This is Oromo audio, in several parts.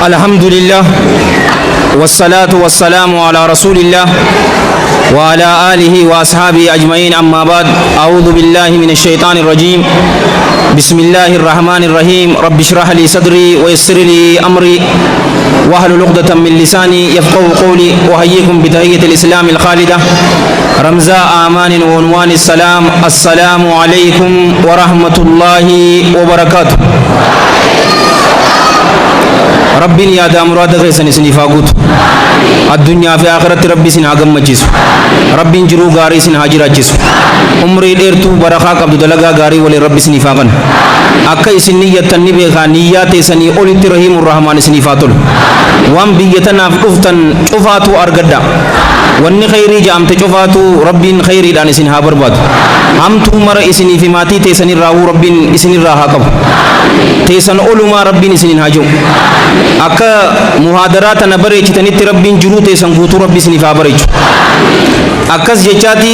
الحمد لله والصلاة والسلام على رسول الله وعلى آله وأصحابه أجمعين. أما بعد، أعوذ بالله من الشيطان الرجيم. بسم الله الرحمن الرحيم. رب اشرح لي صدري ويسر لي أمري واحلل عقدة من لساني يفقهوا قولي. أحييكم بتحية الإسلام الخالدة رمزاء آمان وعنوان السلام. السلام عليكم ورحمة الله وبركاته. ربين يا دامراد غيسن سنفاقوت الدنيا في آخرة ربي سن آغم مجيسو ربين جرو غاري سن حاجر اجيسو عمري ديرتو برخا قبض دلغا غاري ولي ربي سنفاقن أكا اسن نية نبيخا نيات سني أولي رحيم الرحمن سنفاتل وان بيتنا فقفتن شفاتو أرغدا وان خيري جامت شفاتو ربين خيري دان سن هابر باد همتو مر اسني في ماتي تسن الراو ربين اسن الراها قب تسن أولما ربين اسن هاجو akka muhaadaraa tana bareechitanitti rabbiin jiruu teessan guutuu rabbi isiniif haa bareechu. Akkas jechaati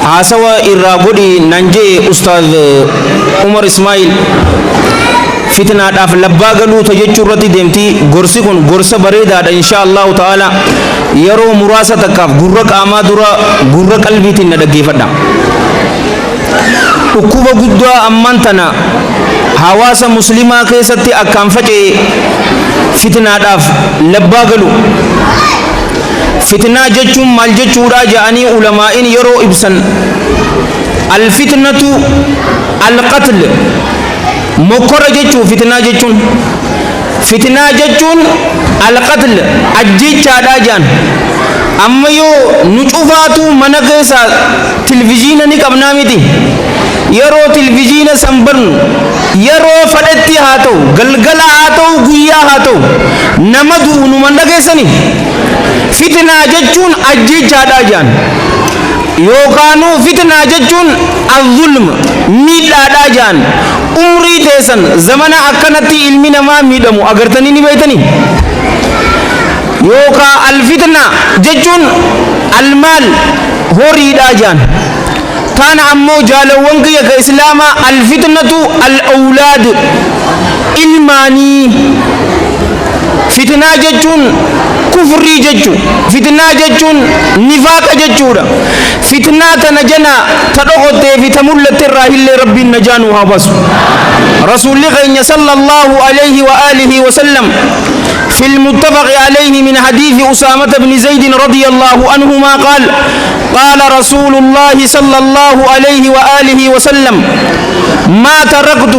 haasawa irraa godhi nan jee Ustaaz Umar Ismail fitnaadhaaf labbaa galuuta jechuu irratti deemti. Gorsi kun gorsa bareedaadha insha Allahu ta'ala. Yeroo muraasa takkaaf gurra qaamaa dura gurra qalbiitiin na dhaggeeffadha. Dhukkuba guddaa ammaan tana hawaasa muslimaa keessatti akkaan faca'e fitnaadhaaf labbaa galu. Fitnaa jechuun maal jechuudha jedhanii ulamaa'in yeroo ibsan alfitnatu alqatl mokkora jechuu fitnaa jechuun. Fitnaa jechuun alqatl ajjechaadhaa jedhan. Amma yoo nu cufaatu mana keessa televizyiina ni qabnaa miti. Yeroo televizyiina sanbarnu yeroo fadhatti haa ta'u galgala haa ta'u guyyaa haa ta'u nama du'u nu man dhageessani. Fitnaa jechuun ajjechaadhaa jedhan. Yookaanuu fitnaa jechuun azulm miidhaadhaa jedhan. Umrii teessan zamana akkanatti ilmi namaa miidhamu agartanii ni beeytanii. Yookaan alfitna jechuun almaal horiidhaa jedhan. Kana ammoo jaalawwan kiyya ka islaama alfitnatu al-awlaad ilmaanii. Fitnaa jechuun kufrii jechuu. Fitnaa jechuun nifaaqa jechuudha. Fitnaa tana jana ta dhokottee fi ta mul'atte irraa illee rabbiin najaanuu haa baasu. Rasuulli keenya sallallahu alayhi wa alihi wa sallam في المتفق عليه من حديث أسامة بن زيد رضي الله عنهما قال قال رسول الله صلى الله عليه وآله وسلم ما تركت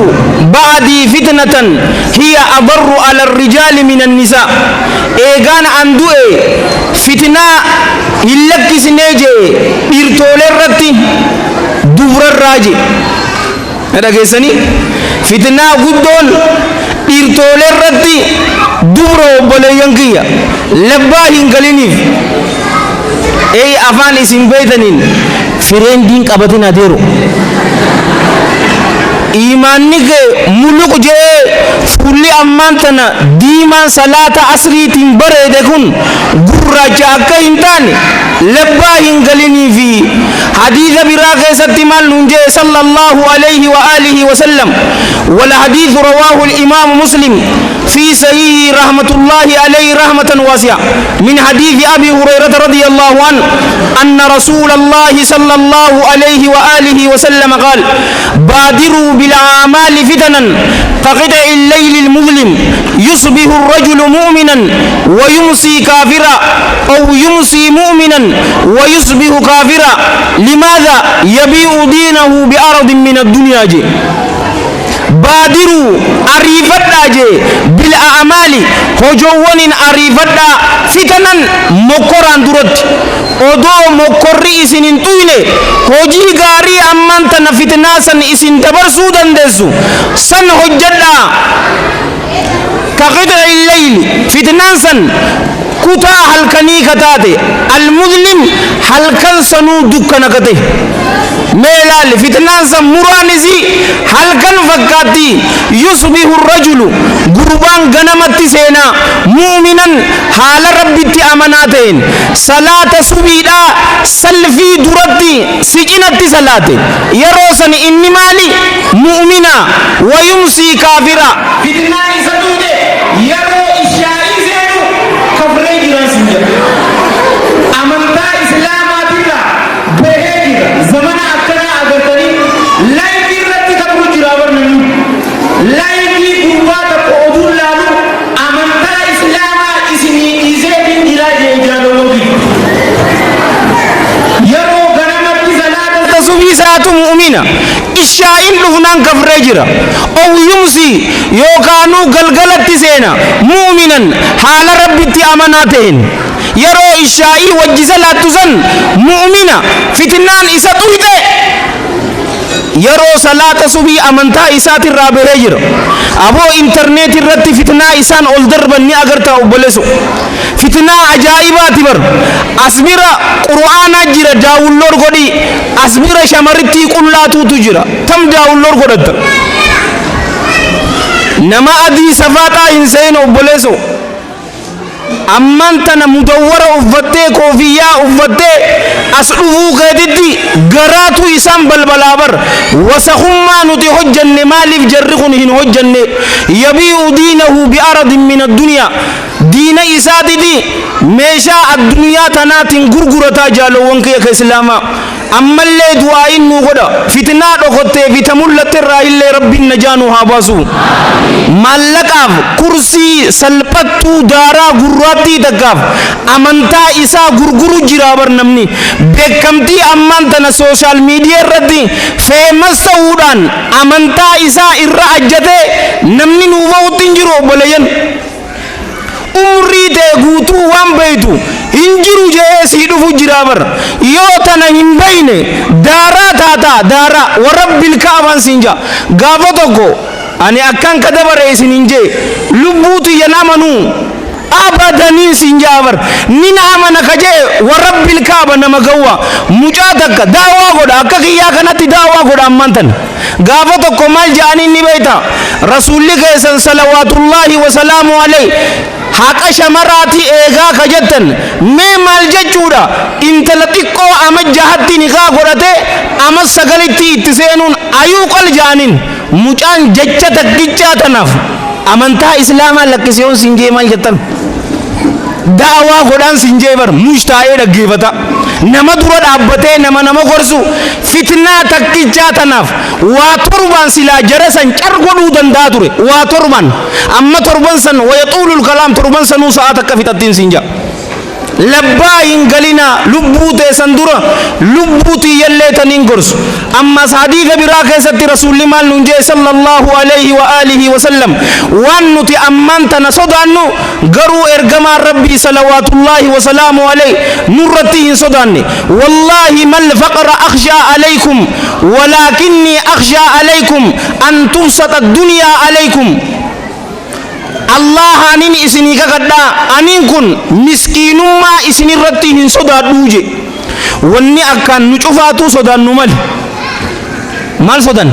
بعدي فتنة هي أضر على الرجال من النساء. إيغان عنده فتنة إلك سنيجي إرتول الرتي دبر الراجي. هذا كيساني فتنة قدول إرتول الرتي dubra obboleeyyan kiyya labbaa hin galiniif afaan isin beeytaniin fireendiin qabatin adeero imaanni kee muluq jee fuulli ammaan tana diimaan salaata asriitiin bareede kun gurraacha akka hin taane labbaa hin galiniifi hadiisa biraa keessatti maal nun jee sallallahu alayhi wa alihi wa sallam wal hadiisu rawaahu al-imaam muslim في صحيح رحمة الله عليه رحمة واسعة من حديث أبي هريرة رضي الله عنه أن رسول الله صلى الله عليه وآله وسلم قال بادروا بالأعمال فتنا كقطع الليل المظلم يصبح الرجل مؤمنا ويمسي كافرا أو يمسي مؤمنا ويصبح كافرا. لماذا يبيع دينه بأرض من الدنيا جي. بادروا أريفتا جي بالأعمال هجوان أريفتا فتنا مقران درد odoo mokkorri isin hin tuyne hojii gaarii ammaan tana fitnaa san isin dabarsuu dandeessu san hojjedhaa. ka qix'i leyli fitnaan san kutaa halkanii kataate almuzlim halkan sanuu dukkana kate. ميلال فتنان سمورانيزي halkan fakkaatti yusbihu rajulu gurbaan ganamatti seena mu'minan haala rabbitti amanaa ta'een salaata subiidha salfii duratti sicinatti salaate yeroo san inni maali mu'mina wa yumsi kaafira fitnaa isa duude yeroo mu'mina isha'in dhufnaan kafree jira aw yumsi yookaanuu galgalatti seena mu'minan haala rabbitti amanaa ta'een yeroo ishaa'ii wajji salaattu san mu'mina fitnaan isa xuyxe yeroo salaata subii amantaa isaatirraa bahee jira aboo intarneet irratti fitnaa isaan ol darban ni agartaa obboleessu fitnaa ajaa'ibaati bar asbira qur'aanaa jira daawunlood godhi asbira shamaritti qullaatuutu jira tam daawunlood godhatta nama adii safaaxaa hin seenu obboleessu amman tana mudawwara uffattee koofiyyaa uffattee as dhufuu keetitti garaatu isaan balbalaa bar wasakhummaa nuti hojjanne maaliif jarri kun hin hojjanne yabii'u diinahu bi'aradin min addunyaa diina isaatiti meeshaa addunyaa tanaatiin gurgurataa jaalowwan kiyya ka islaamaa ammallee du'aa'iin nu godha fitnaa dhokottee fita mul'atterraa illee rabbiin najaanu haa baasu maallaqaaf kursii salphattuu daaraa gurraattii takkaaf amantaa isaa gurguru jira bar namni beekamtii ammaan tana sooshaal miidiyaa irratti feemas ta'uudhaan amantaa isaa irra ajjatee namni nuu ba'utti hin jiru obboleeyyan umrii ta'e guutuu waan beeytu hin jiru jee sii dhufu jira bar yoo tana hin bayne daaraa taataa daaraa warabbil kaabaan sinja gaafa tokko ani akkan ka dabare isin hin jee lubbuutu yan amanuu abadanii sinja bar nin amana ka jee warabbil kaaba nama gawwa mucaa takka daawaa godha akka kiyyaa kanatti daawaa godha ammaan tan gaafa tokko maal jaaniin ni beeyta rasuulli keessan salawaatullaahi wasalaamu alayhi haqa shamaraati eegaa ka jettan mee maal jechuudha intala xiqqoo ama jahatti niqaa godhate ama sagalitti itti seenuun ayuu qal jaaniin mucaan jecha takkichaa tanaaf amantaa islaamaa lakkisiyoon sinjee maal jettan daawaa godhaan sinjee bar mushtaa'ee dhaggeeffata nama dura dhaabbatee nama gorsu fitnaa takkichaa tanaaf waa torban silaa jara san car godhuu danda'a ture waa torban amma torban san wayaxuulul kalaam torban sanuu sa'a takka fixattiin sinja labbaa hin galina lubbuu teessan dura lubbuutii yallee taniin gorsu ammas hadiisa biraa keessatti rasuulli maal nuun jee sallallahu alayhi wa alihi wa sallam waan nuti ammaan tana sodaannu garuu ergamaan rabbii salawaatullaahi wa salaamu alayhi nurratti hin sodaanne wallaahi mal faqra akhshaa alaykum walaakinnii akhshaa alaykum an tubsata addunyaa alaykum Allah anin isinii kakadha anin kun miskiinummaa isinirratti hin sodaadhuu je wanni akkaan nu cufaatu sodaannu mal sodan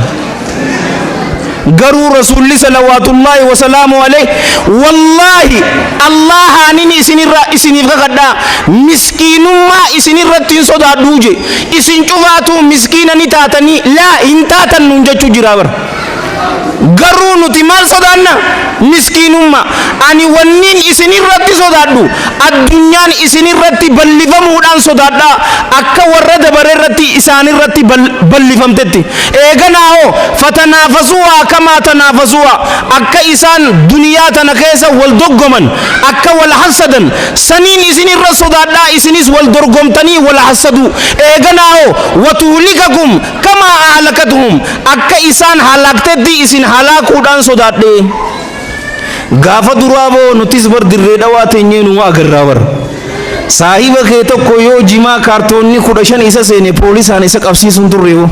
garuu rasuulli salawaatullaahi wasalaamu alayhi wallaahi Allah anin isiniif kakadha miskiinummaa isinirratti hin sodaadhuu je isin cufaatu miskiina ni taatanii laa hin taatan nun jechuu jira bar garuu nuti maal sodaanna miskiinummaa ani wanniin isinirratti sodaadhu addunyaan isinirratti ballifamuudhaan sodaadha akka warra dabareerratti isaanirratti ballifamtetti eeganaa'oo fatanaafasuwaa kamaa tanaafasuwaa akka isaan duniyaa tana keessa wal doggoman akka wal hassadan saniin isinirra sodaadhaa isinis wal dorgomtanii wal hassadu eeganaa'oo watuulikakum kamaa ahlakatuhum akka isaan halaktetti isin halaakuudhaan sodaadhe gaafa duraaboo nutis bar dirree dhawaa teenyee nu agarraa bar saahiba kee tokko yoo jimaa kaartoonni 15 isa seene poolisaan isa qabsiisuun turreewo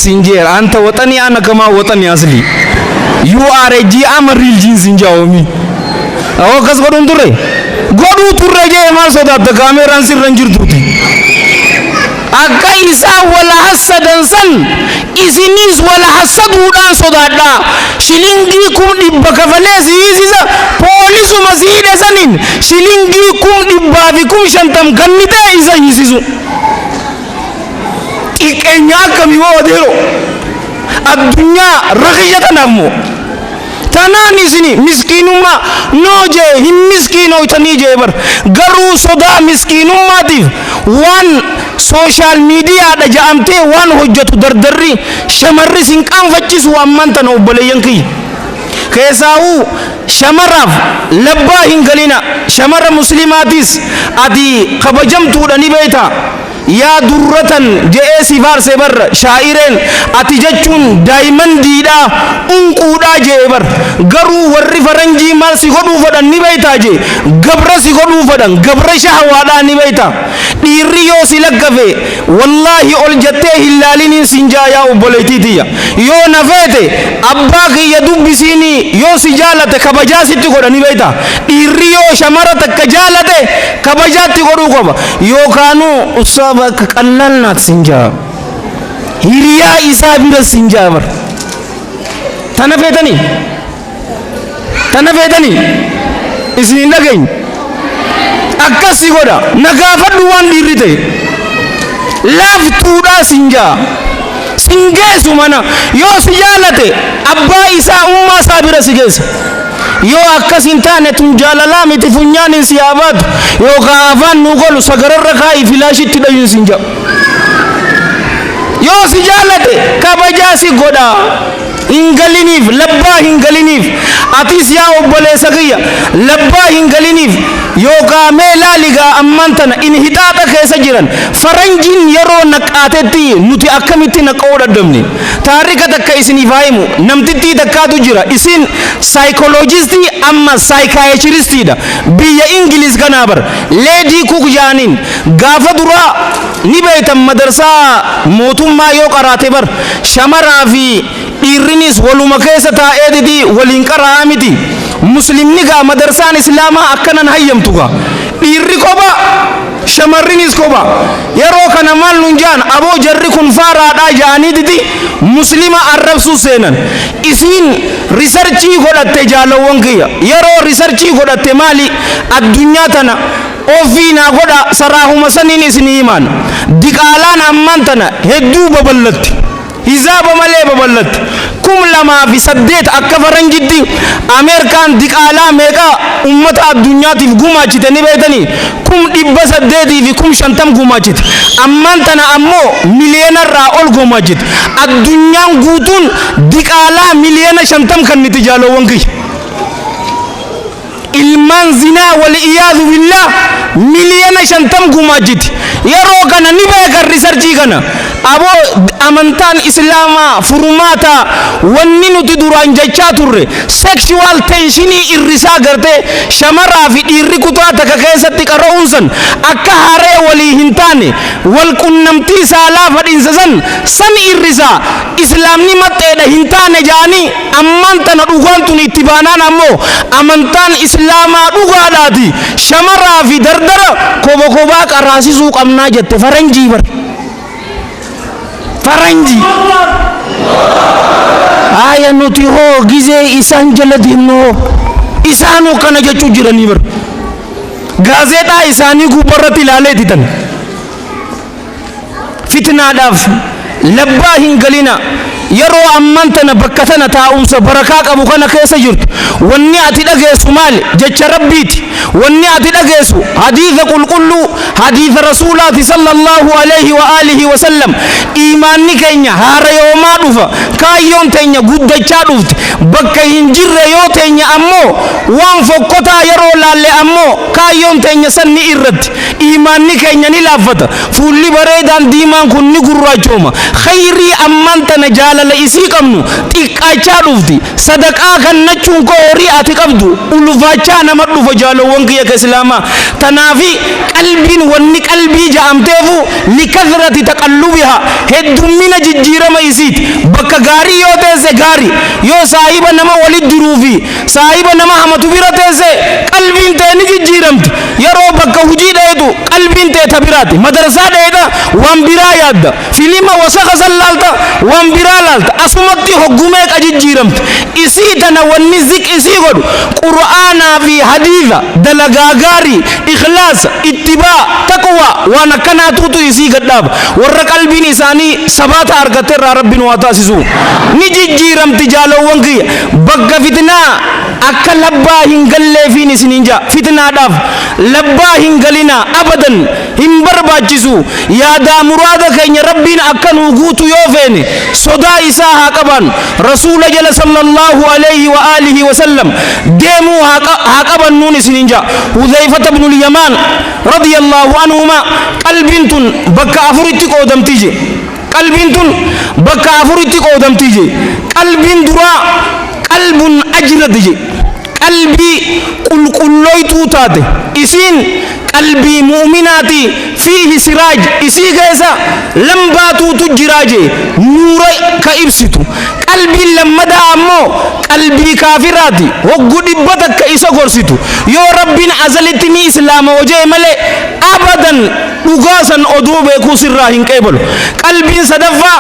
sinjeer anta watani ana kama watani asli you are a GM real jeans injaomi awo kas godun turre je ma sodatta kameraan sirran jirtuuti akka isaa wala hasadan san isinis wala hasaduudhaan sodaadha shilingii kum dhibba kafalee siisa poolisu masiide sanin shilingii kum dhibba fi kum shantam kannite isa hisisu xiqqeenya akkami woodero addunyaa rakhiyatanaammo tanaan isini miskiinummaa nooje hin miskiinoytanii jeebar garuu sodaa miskiinummaatiif waan social media da jaamtee waan hojjetu dardarri shamarri sin qaanfachisu amman tan obboleeyyan kiyya keessaa'uu shamaraaf labbaa hin galina shamara muslimaatis ati kabajamtuudha ni beeyta يا درة جئ سفار سبر شاعرين أتجتون دايما ديدا أنقودا جبر غرو ورفرنجي مال سيقولوا فدان نبيتا جي غبر سيقولوا فدان غبر شهوادا نبيتا ديريو سيلقفي والله أولجته هلالين سنجا يا أبوليتيتيا يو نفيته أباك يدوبسيني يو سجالة كبجاسي تقول نبيتا ديريو شمرة كجالة كبجاتي قولوا قبا يو كانوا أصابك كاللنا سنجا هيريا إسابير سنجا بر تنفيتني إسنين لغين أكاسي قولا نغافر دوان ديريته لافتودا سنجا سنجا سمانا يو سجالته أبا إسا أمما سابير سجيس يو أكاسين تاني تنجاللا متفنيان سيابات يو غافان نقول سغرر رخاي فلاشي تدين سنجا يو سجالته كبجاسي قولا hingalinif labba hingalinif atis ya obbole sagiya labba hingalinif yoka mela liga ammantana in hitata kesa jiran faranjin yaro naqatetti nuti akamitti naqoda domni tarika takka isini faimu namtitti takkatu jira isin psychologisti amma psychiatristi da biya english ganabar lady cook janin gafa dura ni baytam madarsa motumma yo qarate bar shamara fi irrinis waluma keessa taa'ee didi waliin qaraa miti muslimni gaa madarsaan islaamaa akkanan hayyamtuga dhiirri koba shamarrinis koba yeroo kana maal nun jaan aboo jarri kun faaraadhaa jaanii didi muslima arrabsuu seenan isiin risarchii godhatte jaalawwan kiyya yeroo risarchii godhatte maali addunyaa tana ofiinaa godha saraahuma saniin isinii himaan diqaalaan ammaan tana hedduu baballatti hizaaba malee baballatti kum lamaa fi saddeet akka faranjitti ameerikaan diqaalaa meeqa ummata addunyaatiif gumaachite ni beektanii 800 fi 50 gumaachite ammaan tana ammoo miliyoonarraa ol gumaachite addunyaan guutuun diqaalaa miliyoona 50 kan niti jaalowwan kiyya ilmaan zinaa wal iyaadu billah miliyoona 50 gumaachite yeroo kana ni beekan risarchii kana abo amantaan islaamaa furmaata wanni nuti duraan jechaa turre sexual tensionii irrisaa gartee shamaraa fi dhiirri kutaa takka keessatti qara'uunsan akka haree walii hin taane wal qunnamtii saalaa fadhiinsa san irrisaa islaamni maxxeedha hin taane jaanii ammaan tana dhugaan tun itti baanaan ammoo amantaan islaamaa dhugaadhaati shamaraa fi dardara kobaa qaraasisuu qabnaa jette faranjii bar faranji aya nuti ho gize isan jaladinno isanu kana jechu jirani bar gazeta isani gubarrat ilaleti tan fitna daf labba hingalina yaro ammantana bakkatana taa'umsa barakaa qabu kana keessa jirtu wanni ati dhageessu maal jecha rabbiiti wanni ati dhageessu hadiisa qulqullu hadiisa rasuulaati sallallahu alayhi wa alihi wa sallam iimaanni keenya haarayoomaa dhufa kaayyoon teenya guddachaa dhufti bakka hin jirre yoo teenya ammoo waan fokkotaa yeroo laalle ammoo kaayyoon teenya sanni irratti iimaanni keenya ni laaffata fuulli bareedaan diimaan kun ni gurraachooma khayrii ammantana jaalala isii qabnu xiqqaachaa dhufti sadaqaa kannachuun koo horii ati qabdu ulfaachaa nama dhufa jaalowwan kiyya ka islaamaa tanaafi qalbiin wanni qalbii ja'amteefu likathrati taqallubiha heddummina jijjiirama isiiti bakka gaarii yoo teesse gaarii yoo saahiba nama walit jiruufi saahiba nama hamatu bira teesse qalbiin tee ni jijjiiramti yeroo bakka hujii dheedu qalbiin tee ta biraati madarsaa dheeda waan biraa yaadda filima wasaqa sallaalta waan biraa laalta asumatti hoggumee qajijjiiramti isii tana wanni zik isii godhu qur'aanaa fi hadiisa dalagaa gaarii ikhlaasa ittibaa taqwa waan akkanaatuutu isii gadhaaba warra qalbiin isaanii sabaata argateerraa rabbiin waa taasisu ni jijjiiramti jaalowwan kiyya bakka fitnaa akka labbaa hin galleefiin isiniin jaa fitnaadhaaf labbaa hin galinaa abadan hin barbaachisu yaadaa muraada keenya rabbiin akka nuu guutu yoo feene sodaa isaa haa qaban rasuula jala sallallahu alayhi wa alihi wa sallam deemuu haa qaban nuun isiniin jaa hudhayfata ibnul yamaan radiyallahu anhuma qalbintun bakka afuritti qoodamtije qalbintun bakka afuritti qoodamtije qalbin dura qalbun ajradije qalbi qulqulloytu taate isin qalbi mu'minati fihi siraj isi keessa lambaatu tujiraje nuura ka ibsitu qalbi lamada ammo qalbi kafirati hoggu dibbata ka isa gorsitu yo rabbin azalitti ni islam waje male abadan dugasan odube ku sirra hin qebal qalbi sadafa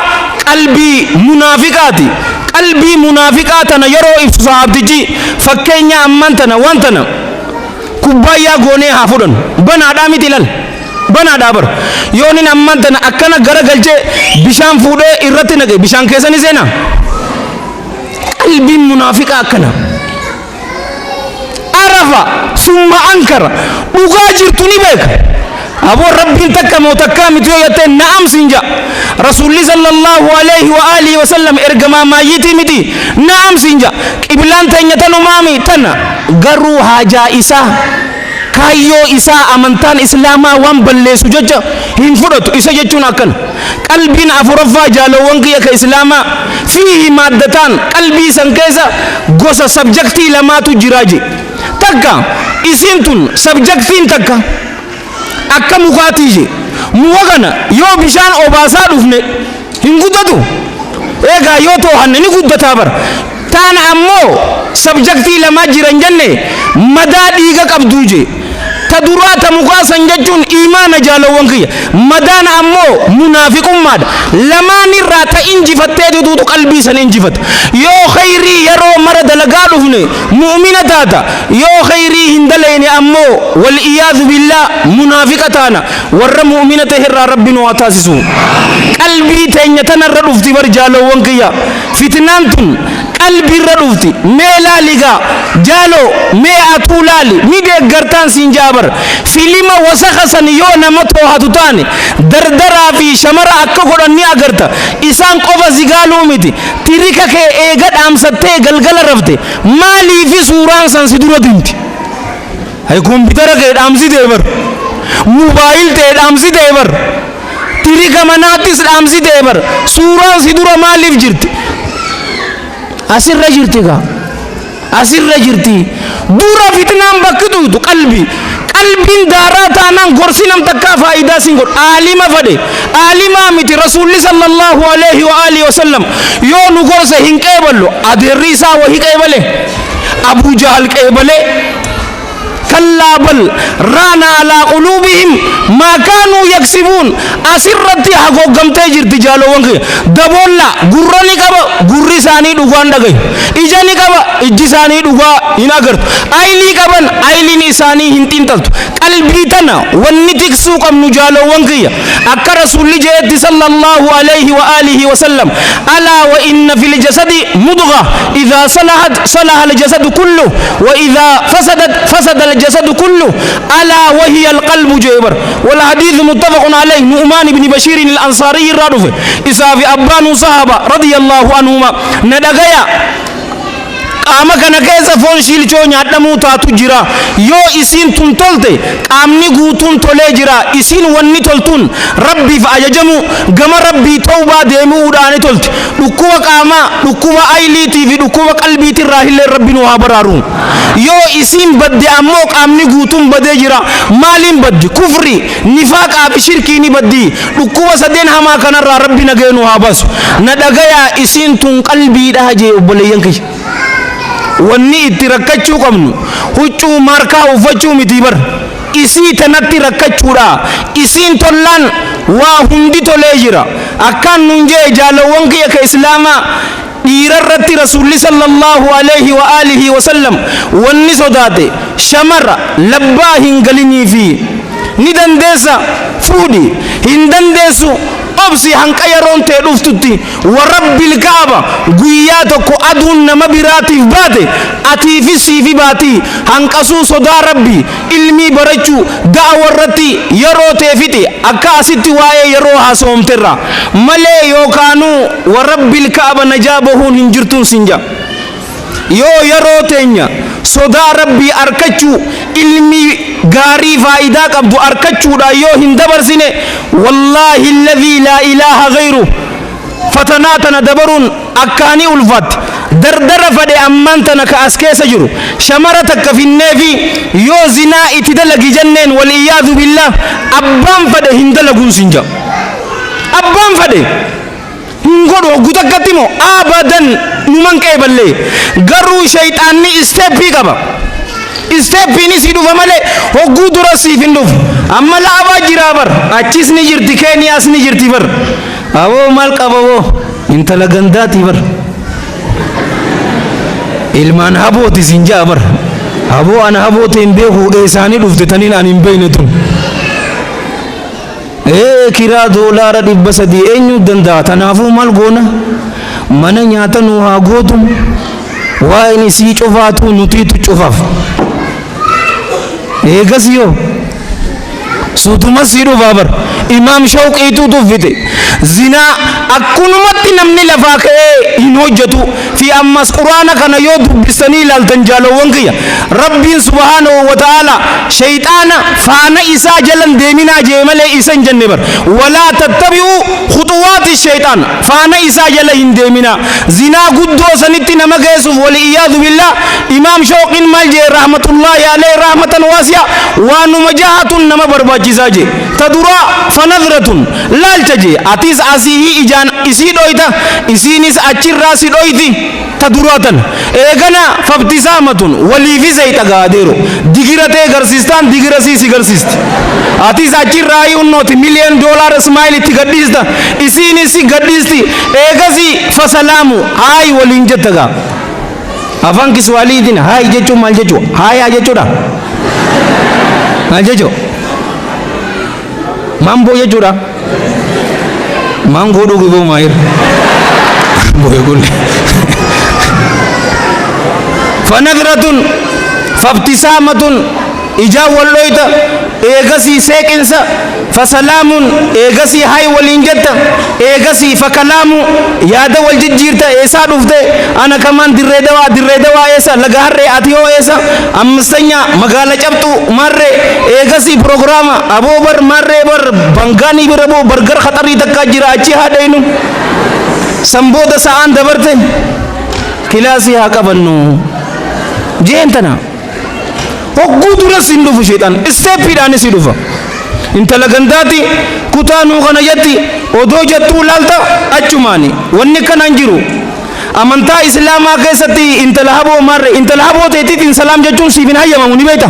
qalbi munafiqati qalbi munafiqatana yaro ifsaabtiji fakkeenya ammantana wantana kubaya gone hafudan bana dami tilal bana dabar yonin ammantana akkana garagalche bishan fude irratti nage bishan kesani sena qalbi munafiqa akkana arafa summa ankara duga jirtuni beka abo rabbin takka motakka mitiyo yatte naam sinja rasulullah sallallahu alaihi wa alihi wasallam ergama mayiti miti naam sinja qiblan tanya tanu mami tana garu haja isa kayo isa amantan islama wan ballesu jojja hin fudatu isa jechun akan qalbin afurafa jalo wangi ya ka islama fihi maddatan qalbi sankeza gosa subjecti lamatu jiraji takka isintun subjectin takka akka mukatije muwagana yo bishan obasa dufne hingudatu ega yo to hanne ni guddata bar tan ammo subjecti lama jiran janne madadi ga qabduje tadurata mukasan jajun imana jalo wankiya madana ammo munafiqum mad lamani rata injifatte du qalbi san injifat yo khairi yaro marad lagadufne mu'mina tata yo khairi hindalaini ammo wal iyad billah munafiqatana warra mu'minata hirra rabbina wa tasisu qalbi tanya tanarra dufti bar jalo wankiya fitnantun qalbi radufti mela liga jalo me atulali mi de gartan sinjabar filima wasakhasan yo namato hatutani dardara fi shamara akka godani agarta isan qofa zigalu miti tirika ke ega damsatte galgala rafte mali fi suran san siduro dinti ay computer ke damsi debar mobile te damsi debar tirika manatis damsi debar suran siduro malif jirti asirra jirti dura fitnam baktu qalbi qalbin darata nan gorsinam takka faida singor alima fade alima miti rasulullah sallallahu alaihi wa alihi wasallam yo nu gorse hinqeballo adirisa wa hiqebale abu jahal qebale كلا بل رانا على قلوبهم ما كانوا يكسبون أسرتي حقو قمتي جرت جالو وانك دبولا قراني كبا قري ساني دوغان دغي إجاني كبا إجي ساني دوغا يناغرت أيلي كبان أيلي نساني هنتين تلت قلبي تنا ونتك سوق نجالو وانك أكا رسول جيت صلى الله عليه وآله وسلم ألا وإن في الجسد مضغة إذا صلحت صلح الجسد كله وإذا فسد الجسد كله ألا وهي القلب جبر والحديث متفق عليه نعمان بن بشير الأنصاري الرادف إساف أبان صحابة رضي الله عنهما ندغيا qaama kana keessa foon shilchoo nyaadhamuu taatu jira yoo isin tun tolte qaamni guutuun tolee jira isin wanni toltuun rabbiif ajajamu gama rabbii tawbaa deemuudhaani tolti dhukkuba qaamaa dhukkuba ayliitii fi dhukkuba qalbiitirraa illee rabbiin waa baraaru yoo isin badde ammoo qaamni guutuun badee jira maaliin baddi kufri nifaaqaa fi shirkii ni baddi dhukkuba sadeen hamaa kanarraa rabbi nageenu haa basu na dhagayaa isin tun qalbiidha jee obboleeyyan kiyya wanni itti rakkachuu qabnu huccuu markaa uffachuu miti bar isii tanatti rakkachuudha isiin tollaan waa hundi tolee jira akkaan nun jee jaalawwan kiyya ka islaamaa dhiirarratti rasuulli sallallahu alaihi wa alihi wasallam wanni sodaate shamara labbaa hin galinii fi ni dandeessa fuudhi hin dandeessu obsi hanqaya ronte dhuftutti wa rabbil kaaba guyyaa tokko aduun nama biraatiif baate atiifi siifi baati hanqasuu sodaa rabbi ilmii barachuu da'awarratti yeroo teefiti akka asitti waa'ee yeroo haasomterra malee yookaanuu wa rabbil kaaba najaa bahuun hin jirtuun sinja yoo yeroo teenya sodaa rabbii arkachuu ilmi gaarii faayidaa qabdu arkachuudha yoo hin dabarsine wallaahi alladhii laa ilaaha ghayru fatanaa tana dabaruun akkaanii ulfaatti dardara fadhe ammaan tana ka as keessa jiru shamara takka finneefi yoo zinaa itti dalagi jenneen waliyyaadhu billah abbaan fadhe hin dalaguun sinja abbaan fadhe hin godhu hoggu takkatti moo abadan numan qeeballee garuu shayxaanni isteeppii qaba isteeppiin isii dhufa malee hogguu dura siif hin dhufu amma laabaa jiraa bar achis ni jirti keeniyaas ni jirti bar aboo maal qaba boo intala gandaati bar ilmaan habooti sinjaa bar aboo ana haboote hin beeku eesaanii dhufte taniin an hin beekne tun kiraa doolaara 300 eenyu danda'a tanaafuu maal goona mana nyaata nu haa gootu waa inni sii cufaatu nutiitu cufaaf eegas yoo suutuma sii dhufaa bar imaam shawqiitu tuffite zinaa akkunumatti namni lafaa ka'ee hin hojjetu fi ammas quraana kana yoo dubbistanii ilaaltan jaalawwan kiyya rabbiin subhaanahu wa ta'ala shayxaana faana isaa jalan deeminaa jee malee isa hin jenne bar walaa tattabi'u khuxuwaati shayxaan faana isaa jala hin deeminaa zinaa guddoo sanitti nama geessuuf waliyyaadhu billah imaam shawqiin maal jee rahmatullahi alayhi rahmatan waasi'a waanuma jahatun nama barbaachisaa jee tadura fanadratun laalcha jee atis asii ijaan isii dhoyta isiinis achirraa si dhoyti taduratan eegana fabtisaamatun waliifi zayta gaadeero digiratee garsiistaan digirasii si garsiisti atis achirraa unnooti $1,000,000 smile itti gadhiista isiinis si gadhiisti eegasi fasalaamu haay waliin jettagaa afaan kiswaaliitiin haay jechuun maal jechuu haayaa jechuudha maal jechuu mambo jechuudha mango dhugu boo maayir boye gulle fanadratun fabtisaamatun ijaa walloyta eegasii seeqinsa fasalaamun eegasii hay waliin jetta eegasii fakalaamu yaada wal jijjiirta eesaa dhufte ana kamaan dirree dawaa eesa laga harree ati yoo eesa ammasanya magaala cabxu marree eegasii programa aboo bar marree bar bangaanii bira boo bargar khaxarii takkaa jira achi haadheenu sambooda sa'aan dabarte kilaasii haa qabannu jeentana hogguu dura sin dhufu shayxaan isteeppiidhaan si dhufa intala gandaati kutaanuu kana jetti odoo jettuu laalta achumaani wanni kanaan jiru amantaa islaamaa keessatti intala haboo marre intala haboo teetiitiin salaam jechuun siif hin hayyamamu ni beekta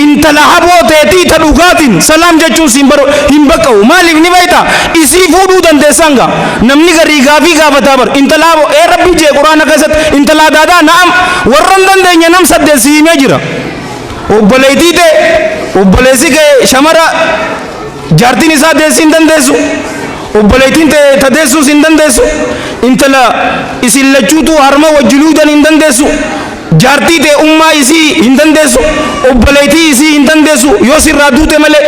intala haboo teetii ta dhugaatiin salaam jechuun hin baqqa'u maaliif ni beekta isii fuudhuu dandeessanga namni garii gaafii gaafataa bar intala haboo rabbi jee quraana keessatti intala daadaa na'am warran dandeenya nam saddeet si himee jira obboleettii ta'e obboleessi kee shamara jaartiin isaa deessii hin dandeessu obboleettiin ta'e ta deessuus hin dandeessu intala isin lachuutu harma wajjiluudan hin dandeessu jaartii ta'e ummaa isii hin dandeessu obboleettii isii hin dandeessu yoo sirraa duute malee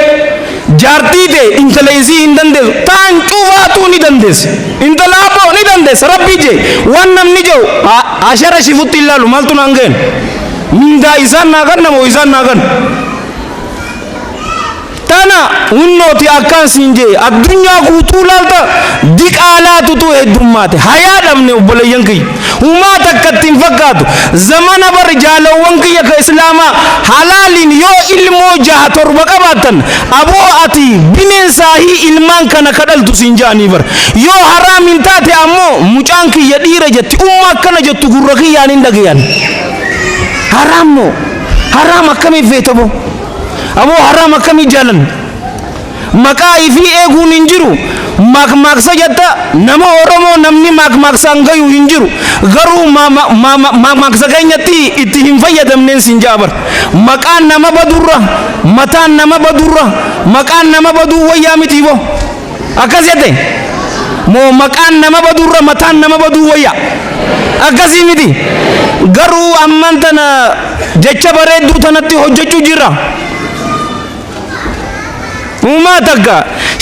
jaartii ta'e intala isii hin dandeessu taan cufaatuu ni dandeesse intala aboo ni dandeessa rabbii jee waan namni jedhu ashara shifutti ilaalu maaltu naan ga'en mindaa isaan naa ganna moo isaan naa ganna tana hunnooti akkaan siin jee addunyaa guutuu laalta diqaalaatutu heddummaate hayaa dhabne obboleeyyan kiyya humaa takkatti hin fakkaatu zamana bar jaalawwan kiyya ka islaamaa halaaliin yoo ilmoo 6-7 qabaattan aboo ati bineensaahii ilmaan kana kadhaltu siin jaanii bar yoo haraam hin taate ammoo mucaan kiyya dhiira jetti umma akkana jettu gurra kiyyaan hin dhagayan haram moo haram akkamiif feetabo aboo haram akkamii jaalan maqaa ifii eeguun hin jiru maakmaaksa jetta nama oromoo namni maakmaaksaan gayu hin jiru garuu maakmaaksa keenyatti itti hin fayyadamneen siin jaabar maqaan nama badurra mataan nama badurra maqaan nama baduu wayyaa miti bo akkas jette moo maqaan nama badurra mataan nama baduu wayyaa akkasii miti garuu amman tana jecha bareedduu tanatti hojjechuu jirra umaa takka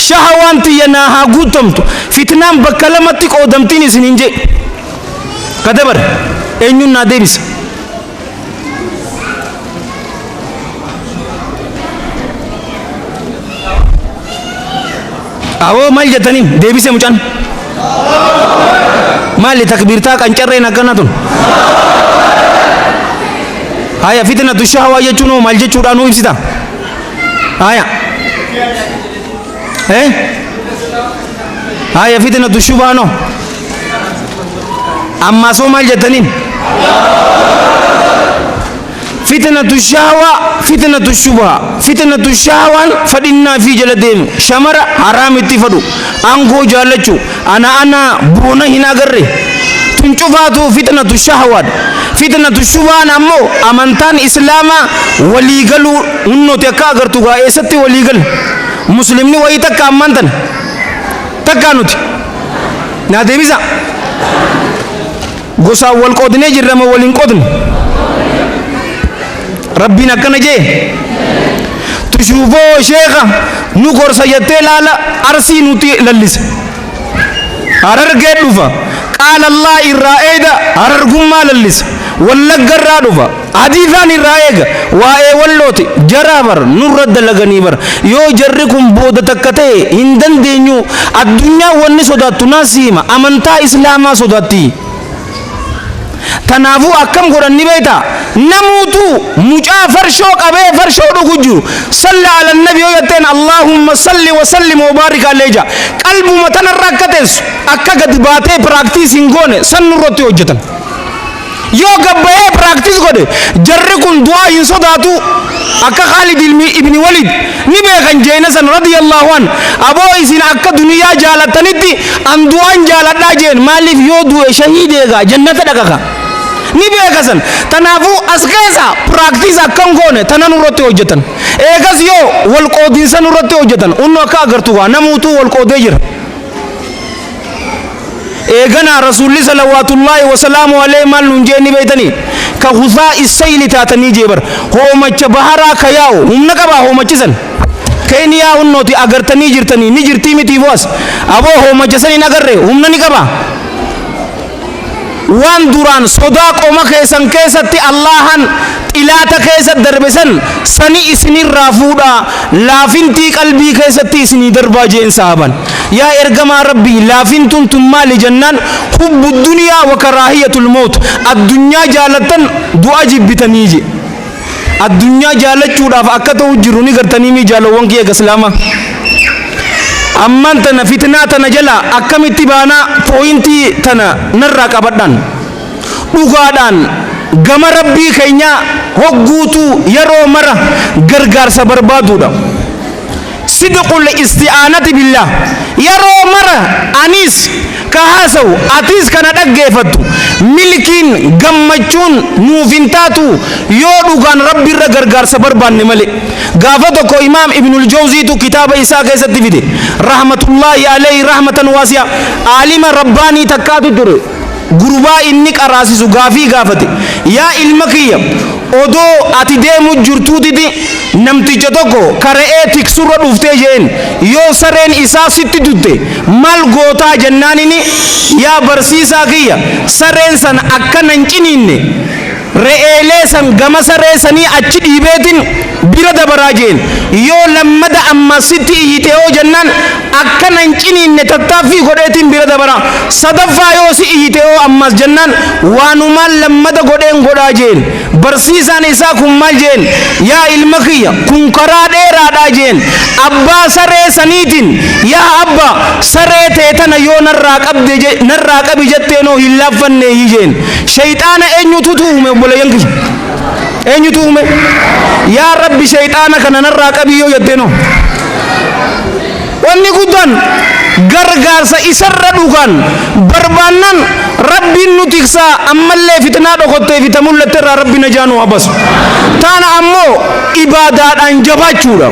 shahawaan tiyya naa haa guutamtu fitnaan bakka lamatti qoodamtiin isin hin jee kadabar eenyuun naa deebisa awoo maal jettaniin deebise mucaan maali takbiirtaa qancarreen akkana tun haya fitnatu shahwaa jechuun maal jechuudha nuu ibsita haya haya fitnatu shubhaa no amma soo maal jettaniin فتنة الشهوة فتنة الشبهة فتنة الشهوة فدنا في جلدهم شمر حرام اتفادو أنكو جالچو أنا بونا هنا غري تنشوفاتو فتنة الشهوة فتنة الشبهة نمو أمانتان إسلاما وليغلو انو تكا غرتوغا ايستي وليغل مسلمني ويتكا أمانتان تكانوتي نادي بيزا غسا والقودني جرم ولين قودن ربنا كنا جي تشوفوا شيخا نقر سيدتي لالا أرسي نتي للس أرر جدوفا قال الله الرائد أرر قمّا للس ولا جرادوفا حديثان الرائد وآي واللوتي جرابر نرد لغنيبر يو جركم بود تكتي هندن دينيو الدنيا والنسودا تناسيما أمنتا إسلاما سوداتي تنافو أكم قرن نبيتا نموتو مجا فرشو قبي فرشو رجو صلى على النبي يتين اللهم صل وسلم وبارك عليه قلب متن الركتس أكا قد باتي براكتيس إنغوني سنرتي وجتن يو قبي براكتيس قد جركم دعاء ينصداتو أكا خالد ابن وليد نبي كان جينسن رضي الله عنه أبو إسين أكا دنيا جالتنيتي أن دعاء جالتنا جين مالف يو دعاء شهيدة جنة دكاكا نبي كسن تنافو أسكيسا براكتيسا كم غونة تنانو روتي وجتن إيكاس يو والقودين سنو روتي وجتن أنو أكا أغرتوها نموتو والقوديجر إيغانا رسول الله صلوات الله وسلامه عليه مال ننجيني بيتني كغثاء السيل تاتني جبر هو مچ بحرا كياو هم نقبا هو مچسن كينيا أنوتي أغرتني جرتني نجرتي متي فوس أبو هو مچسني نقرر هم نقبا وان دوران صداق وما كيسن كيستي اللهن إلاتا كيست دربسن سني اسني رافودا لافنتي قلبي كيستي اسني دربا جين صاحبا يا إرقما ربي لافنتم تمال جنان حب الدنيا وكراهية الموت الدنيا جالتن دعا جبتنيجي الدنيا جالت شودا فأكتو جروني قرتنيمي جالو وانكي اقسلاما amman tana fitna tana jala akkamitti baana pointi tana narra qabaddan dhugaadhaan gama rabbii keenya hogguutu yeroo mara gargaarsa barbaaduudha sidqul isti'anati billah yeroo mara anis ka haasa'u atis kana dhaggeeffattu milkiin gammachuun nuuf hin taatu yoo dhugaan rabbi irra gargaarsa barbaanne malee gaafa tokko imaam ibnul jawziitu kitaaba isaa keessatti fide rahmatullahi alayhi rahmatan waasi'a aalima rabbaanii takkaatu ture gurbaa inni qaraasisu gaafii gaafate yaa ilma kiyya odoo ati deemu jirtuutiti namticha tokko kara'ee tiksurra dhuftee jeen yoo sareen isaa sitti dutte maal gootaa jennaanini yaa barsiisaa kiyya sareen san akkana hin ciniinne re'eelee san gama saree sanii achi dhiibeetin bira dabaraa jeen yoo lammada amma sitti iyyitee jennaan akkana hin ciniinne tattaaffii godheetin bira dabaraa sadaffaa yoo si iyyitee ammas jennaan waanumaan lammada godheen godhaa jeen barsiisaan isaa kun maal jeen yaa ilma kiyya kun karaa dheeraadhaa jeen abbaa saree saniitiin yaa abba saree teetana yoo narraa qabi jetteenoo hin laaffanne jeen shayxaana eenyutu tuume obboleeyyan kiyya eenyutu uume yaa rabbi shayxaana kana narraa qabi yoo jetteenoo wanni guddaan gargaarsa isarra dhugaan barbaannan rabbiin nu tiksaa ammallee fitnaa dhokottee fita mul'atte irraa rabbi najaanu abasu taana ammoo ibaadaadhaan jabaachuudha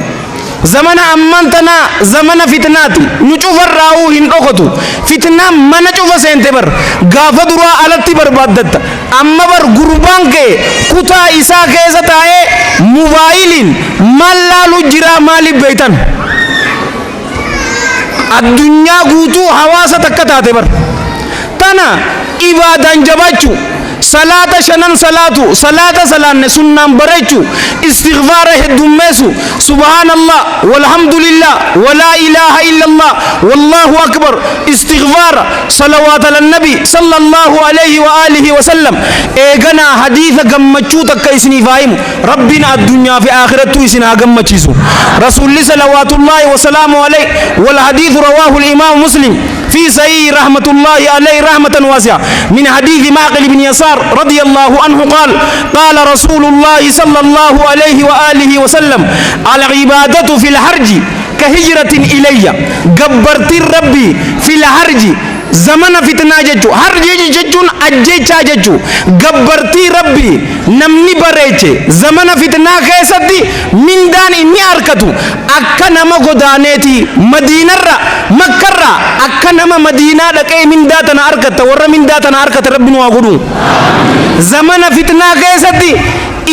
zamana amman tana zamana fitnaati nu cufarraa'uu hin dhokotu fitnaan mana cufa seente bar gaafa duraa alatti barbaaddatta amma bar gurbaan kee kutaa isaa keessa taa'ee mubaayiliin maal laalu jiraa maaliif beeytan addunyaa guutuu hawaasa takka taate bar tana ibaadaan jabaachuu صلاة شنن صلاة سلان سنن بريچو استغفار هدومسو سبحان الله والحمد لله ولا إله إلا الله والله أكبر استغفار صلوات على النبي صلى الله عليه وآله وسلم إيغنا حديث قمتشو تكيسني فاهم ربنا الدنيا في آخرته يسنا قمتشيسو رسول الله صلوات الله وسلامه عليه والحديث رواه الإمام مسلم في صحيح رحمة الله عليه رحمة واسعة من حديث معقل بن يسار رضي الله عنه قال رسول الله صلى الله عليه وآله وسلم العبادة في الحرج كهجرة إلي قبرت ربي في الحرج زمن فتنة ججو حرج ججون أجيچا ججو قبرتي ربي نمني بريچه زمن فتنة كيستي من دان إني أركتو أكا نما قدانيتي مدينة را مكة را أكا نما مدينة لكي من داتنا أركت ور من داتنا أركت ربي نواغدو زمن فتنة كيستي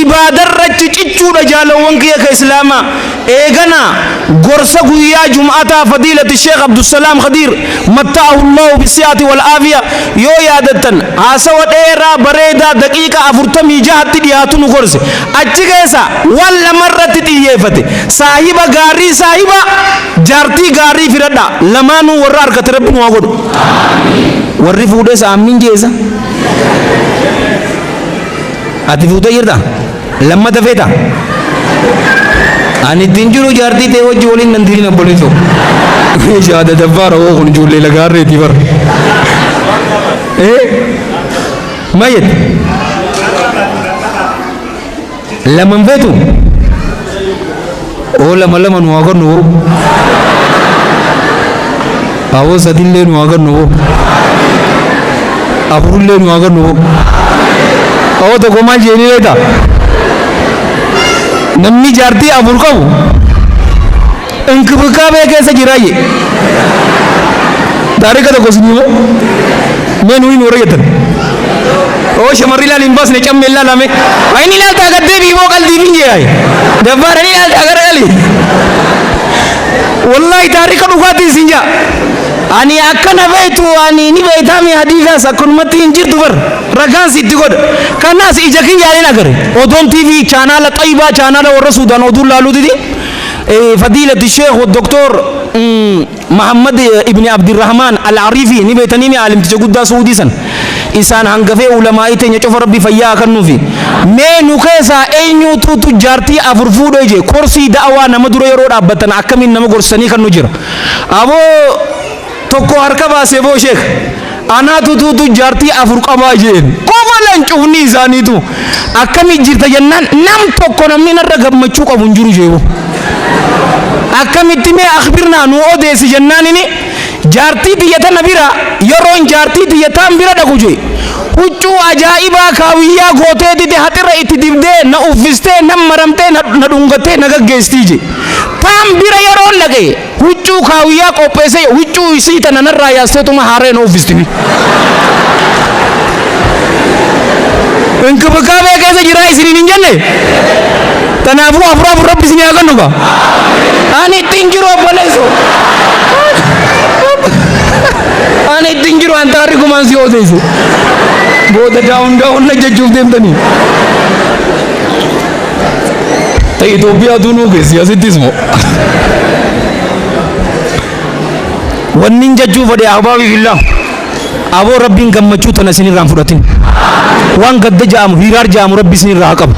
ibaadar rachi cichuudha jaalawwankiya ka islaama eegana gorsa guyyaa jum'ataa fadiilati sheekh abdusalaam khadiir matta'ahu allahu bisiyaati wal aafiya yoo yaadatan haasawa dheeraa bareedaa daqiiqa 46tti dhiyaatu nu gorse achi keessa waan lamarratti xiyyeeffate saahiba gaarii saahiba jaartii gaarii firadha lamaanuu warra arkate rabbi nu haa godhu warri fuudhes aamiin jeesa ati fuutee jirta lamma tafeeta ani dinjuru jaartii ta'e wajji waliin nan diina boleto shaada dabbaara oo kun ijoollee lagaarreeti bar mayet laman feetu oo lama nu agarnu awoo sadillee nu agarnu afurullee nu agarnu awoo tokko maal jeenii leeta namni jaartii afur qabu inkibikaabee keessa jiraaye taarika tokko sinima mee nuyi nuura jettan oo shamarri ilaal hin baasne camme ilaalame ayni ilaalta gaddee biiboo qalbii finjeeyaye dabbaara ni ilaalta gara gali wallahi taarika dhugaatii sinja ani akkana beetu ani ni beetami hadiisaas akkanumatti hin jirtu bar ragaan sitti godha kanaas ija kiyyaaleen agare odoon tv chaanaala xayyibaa chaanaala warra suudaan oduun laaluutiti فضيلة الشيخ والدكتور محمد ابن عبد الرحمن العريفي نبيتني عالم تجود سعودي سن إنسان هنگفه علماء تنيا شوف ربي فيا كنو في مينو كيسا أينو تو تجارتي أفرفود أيجي كورسي دعوة نمدور يرود أبتن أكمل نمو كورسني كنو جرا أبو توكو هركبا سيبو شيخ أنا تو تجارتي أفرقبا جين كومالن شوني زاني تو أكمل جرتا جنان نم توكو نمني نرغب مچوك أبنجرو جيبو akkamitti mee akhbirna nu odeesi jennaanini jaartii tiyyata nabira yeroon jaartii tiyyataan bira dhagu jee huccuu ajaa'ibaa kaawiyyaa gooteetiti haxirra itti dibdee na uffistee na maramtee na dhungattee na gaggeestii je taan bira yeroon dhaqe huccuu kaawiyyaa qopheessee huccuu isii tana narraa yaasteetuma haaree na uffistini inkibikaabee keessa jiraa isiniin hin jenne tanaafuu afuraaf rabbi isinii haa kennu gaa ani ittiin jiru obboleessu ani ittiin jiru an taarri kumaan si odeessu booda daawun na jechuuf deemtanii ta Itoophiyaa tunuu keessi asittis moo wannin jechuu fedhe ahbaabii fillah aboo rabbiin gammachuu tana isinirraan fudhatin waan gadda jaamu hiraar jaamu rabbi isinirraa qabu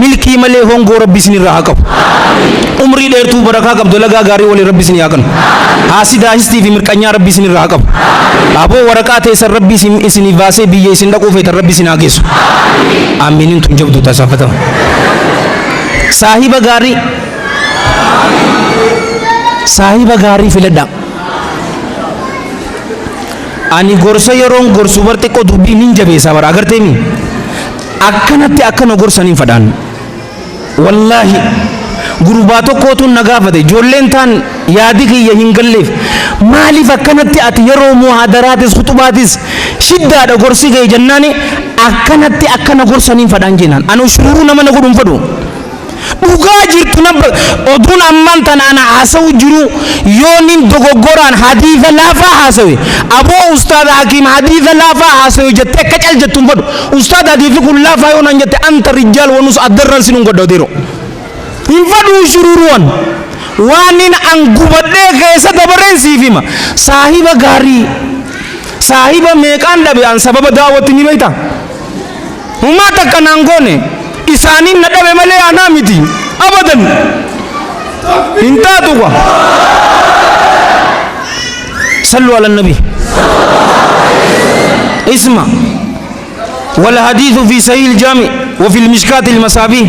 milkii malee hongoo rabbi isinirraa qabu umrii dheertuu barakaa qabdu lagaa gaarii walii rabbi isinii haa kennu haasidaa histii fi mirqanyaa rabbi isinirraa qabu aboo waraqaa teessan rabbi isinii baasee biyya isin dhaquu feetan rabbi isin haa geessu aamiiniin tun jabdu tasaafatamu saahiba gaarii filadhaa ani gorsa yeroon gorsu bar xiqqoo dubbii nin jabeessa bara agartee mi akkanatti akkana gorsaniin fadhaan wallaahi gurbaa tokkootu na gaafate ijoolleen taan yaadi kiyya hin galleef maaliif akkanatti ati yeroo muhaadaraatis khutubaatis shiddaadha gorsi ga'e jennaani akkanatti akkana gorsaniin fadhaan jennaan ani shururuu nama na godhuun fadhu dhugaa jirtu odun amman tan ana hasaw jiru yonin dogogoran haditha lafa hasawi abo ustad hakim haditha lafa hasawi jette kacal jettum badu ustad hadithu kun lafa yonan jette anta rijal wa nus adarran sinun gododiro infadu shururuan wanin angubadde kesa dabaren sifima sahiba gari sahiba mekan dabe an sababa dawati ni baita umata kanangone isanin nadabe male anamiti abadan intatu kwa sallu ala nabi اسمع والحديث في صحيح الجامع وفي المشكات المصابيح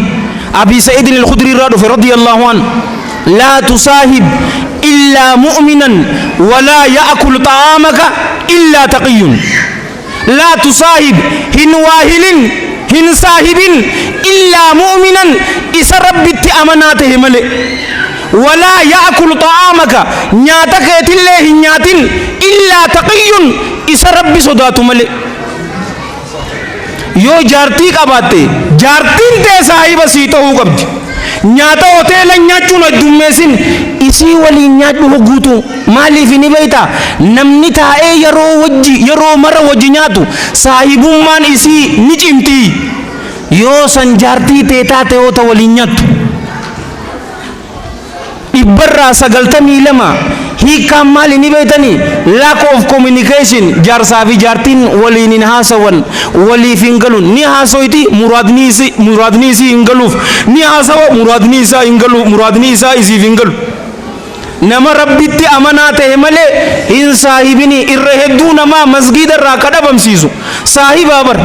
أبي سعيد الخدري رضي الله عنه لا تصاحب إلا مؤمنا ولا يأكل طعامك إلا تقي لا تصاحب هن واهل هن صاحب إلا مؤمنا إسربت أماناته ملئ ولا يأكل طعامك نياتك يتله نيات إلا تقي إسرب صدات ملئ يو جارتي قباتي جارتين تي صاحب سيتو قبدي nyaata hoteela nyaachuun addummeessin isii waliin nyaadhu hoguutu maaliif ni beeyta namni taa'ee yeroo mara wajji nyaatu saahibummaan isii ni cimti yoo san jaartii teetaate hoota waliin nyaattu ibbarraa 92 hiikaan maali ni beeytani lack of communication jaarsaa fi jaartiin waliin hin haasawan waliif hin galun ni haasoyti muradni isii hin galuuf ni haasawa muradni isaa isiif hin galu nama rabbitti amanaa ta'e malee hin saahibini irra hedduu namaa masgiida irraa kadhabamsiisu saahibaa bar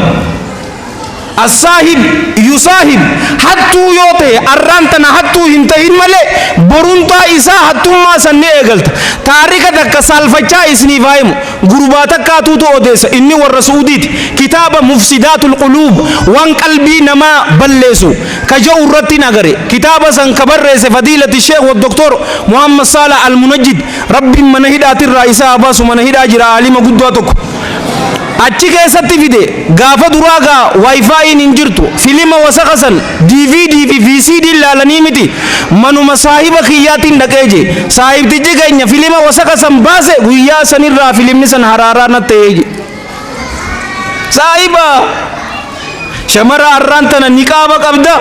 الصاحب يصاحب حتى يوتي أرانتنا حتى ينتهي ملء برونتا إسا حتى ما سنة قلت تاريخ كسال فجاء إسني فاهم غرباتك كاتو أوديس إني والرسوديت كتاب مفسدات القلوب وان قلبي نما بلسو كجو رتي نغري كتاب سن كبر رئيس فضيلة الشيخ والدكتور محمد صالح المنجد ربي منهدات الرئيس أباس منهدا جرا عالم قدواتك achi keessatti fide gaafa duraagaa waayifaayiin hin jirtu filima wasaqasan DVD fi VCD ilaalanii miti manuma saahiba kiyyaatiin dhaqee je saahibtichi keenya filima wasaqasan baase guyyaa sanirraa filimni san haraaraa na ta'ee je saahiba shamara arraan tana niqaaba qabda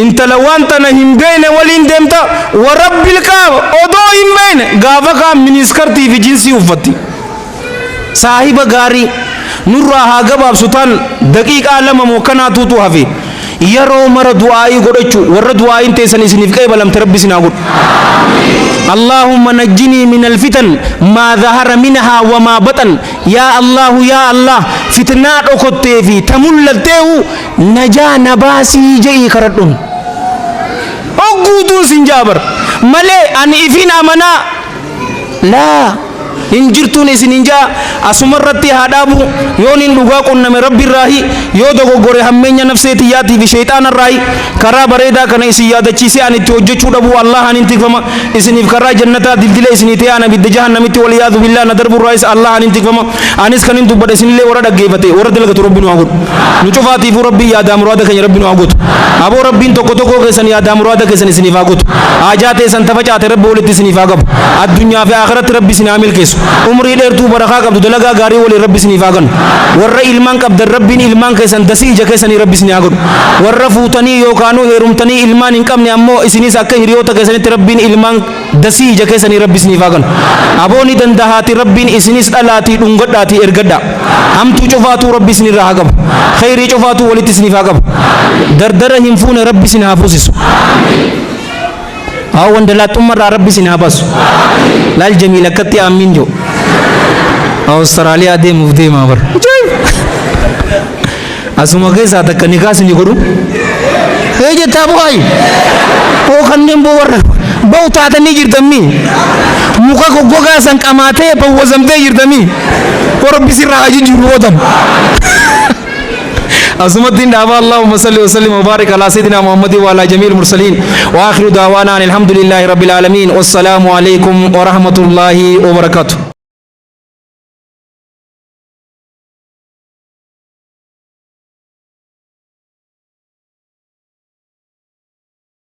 intala waan tana hin beene waliin deemta warabbil kaaba odoo hin beene gaafa kaan miniskartii fi jinsii uffatti saahiba gaarii nurra haa gabaabsutaan daqiiqaa lama mookkanaa tuutu hafe yeroo mara du'aa'ii godhachu warra du'aa'iin teessan isiniif qeebalamte rabbi isin haa godhu اللهم نجني من الفتن ما ظهر منها وما بطن يا الله فتنة أكتة في تملته نجا نباسي جي كردون أقودون سنجابر ملي أن إفين أمنا لا injirtuun isin inja asumarratti haadhaabu yoon hin dhugaa qunname rabbi irraahi yoo dogoggore hammeenya nafseetiyyaatiif shayxaana irraahi karaa bareedaa kana isin yaadachiisee an itti hojjechuu dhabuu allahan hin tikfama isiniif karaa jannataa dildila isinii ta'e ana bidda jahannamitti waliyaadu billaa na darbu irraayis allahan hin tikfama anis kan hin dubbadhe isinillee warra dhaggeeffate warra dalagatu rabbi nu haa godhu nu cufaatiifuu rabbii yaadaa muraada keenya rabbi nu haa godhu aboo rabbiin tokko keessan yaadaa muraada keessan isiniif haa godhu haajaa teessan tafacaate rabbi walitti isiniif haa qabu addunyaa fi akhiratti rabbi isin haa milkeessu umrii dheertuu barakaa qabdu dalagaa gaarii waliin rabbi isiniif haa kennu warra ilmaan qabdan rabbiin ilmaan keessan dasii ija keessanii rabbi isin haa godhu warra fuutanii yookaanuu heerumtanii ilmaan hin qabne ammoo isinis akka hiriyoota keessanitti rabbiin ilmaan dasii ija keessanii rabbi isiniif haa kennu abooni dandahaati rabbiin isinis dhalaatii dhungadhaatii ergadha hamtuu cufaatuu rabbi isinirraa haa qabu khayrii cufaatuu walitti isiniif haa qabu dardara hin fuune rabbi isin haa fuusisu awan dalatummarraa rabbi isin haa baasu laal jamiila akkatti aamiin jo Austraaliyaa deemuuf deemaa bar asuma keessaa takka nikaa isin godhu jettaa bu'aayi oo kanneen boo warra ba'u taatanii jirtamii muka goggogaa san qamaatee bawwazamtee jirtamii rabbi sirraa haa jijjiiru ootan أسمتين دعوة اللهم صل وسلم وبارك على سيدنا محمد وعلى جميع المرسلين وآخر دعوانا الحمد لله رب العالمين والسلام عليكم ورحمة الله وبركاته.